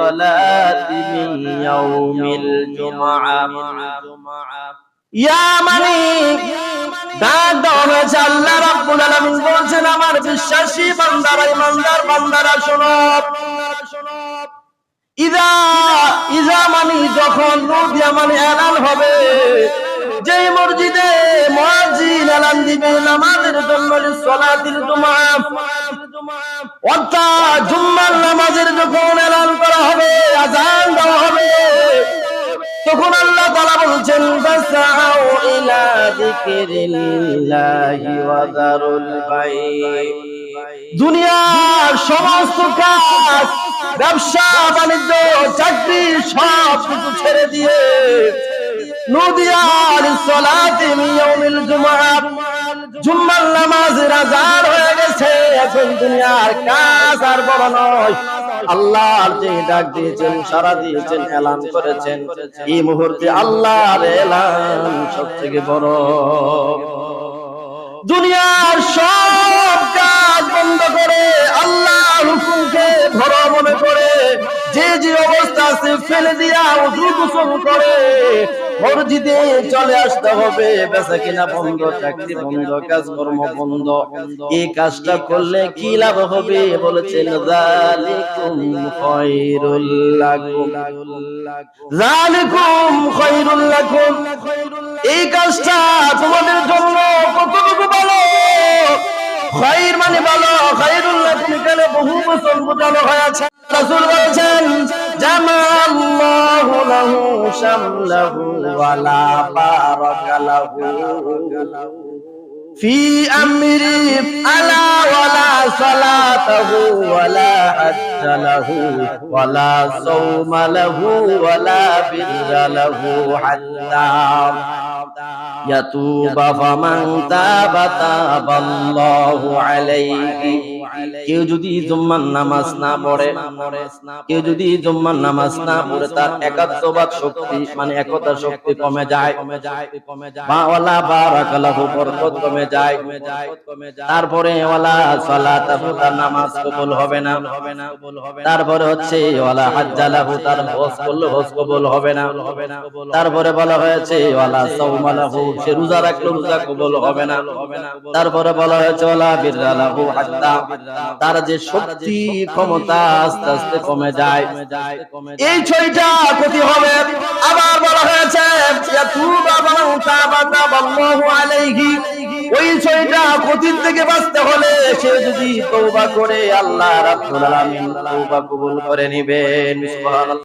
الصلاة من يوم الجمعة ইয়া মালিক ডাক দাও হয়েছে আল্লাহ রাব্বুল আলামিন বলছেন আমার বিশ্বাসী বান্দারা ইমানদার বান্দারা শোনো ইজা মানে যখন নুদিয়া মানে এলান হবে যে মসজিদে মুয়াজ্জিন এলান দিবে নামাজের জন্য সালাতুল জুমআ অর্থাৎ জুম্মার নামাজের যখন এলান করা হবে আযান দেওয়া হবে তখন আল্লাহ তাআলা বলছেন ফাসাউ ইলা যিকরিল্লাহি ওয়া যারুল বাই' দুনিয়ার সমস্ত কাজ ব্যবসা বাণিজ্য চাকরি সব কিছু ছেড়ে দিয়ে নুদিয়ার সালাতি মিন ইয়াউমিল জুমআ জুম্মার নামাজের আযান হয়ে গেছে এখন দুনিয়ার কাজ আর বড় নয় আল্লাহর যে ডাক দিয়েছেন সারা দিয়েছেন এলান করেছেন এই মুহূর্তে আল্লাহর এলান সবথেকে বড় দুনিয়ার সব কাজ বন্ধ করে আল্লাহর হুকুমকে বড় মনে করে যে যে অবস্থা আছে ফেলে দিয়া ওযু গোসল করে মসজিদে চলে আসতে হবে বেচাকেনা বন্ধ চাকরি বন্ধ কাজকর্ম বন্ধ এই কাজটা করলে কি লাভ হবে বলেছেন যালিকুম খায়রুল লাকুম যালিকুম খায়রুল লাকুম এই কাজটা তোমাদের জন্য কতটুকু ভালো খায়র মানে ভালো খায়রুল লাকুম এখানে বহু বচন বোঝানো হয়েছে রাসূল বলেছেন জামাআল্লাহু লাহু শামলাহু ওয়া লা বারাকা লাহু ফি আমরি আলা ওয়ালা সালাতাহু ওয়ালা হাজ্জা লাহু ওয়ালা সাওমা লাহু ওয়ালা বিররা লাহু হাত্তা ইয়াতুবা ফামান তাবা তাবাল্লাহু আলাইহি কেউ যদি জুম্মার নামাজ না পড়ে কেউ যদি জুম্মার নামাজ না পড়ে তার একাত্মবাদ শক্তি মানে একতা শক্তি কমে যায় বা ওয়ালা বারাকা লাহু বরকত কমে যায় তারপরে ওয়ালা সালাতাহু তার নামাজ কবুল হবে না তারপরে হচ্ছে ওয়ালা হাজ্জা লাহু তার হজ করলে হজ কবুল হবে না তারপরে বলা হয়েছে ওয়ালা সাওমা লাহু সে রোজা রাখলে রোজা কবুল হবে না তারপরে বলা হয়েছে ওয়ালা বিররা লাহু হাত্তা তার যে শক্তি ক্ষমতা আস্তে আস্তে কমে যায় এই ছয়টা ক্ষতি হবে আবার বলা হয়েছে ইয়াতুবা মান তাবা তাবাল্লাহু আলাইহি ওই ছয়টা ক্ষতি থেকে বাঁচতে হলে সে যদি তওবা করে আল্লাহ রাব্বুল আলামিন তওবা কবুল করে নেবেন সুবহানাল্লাহ।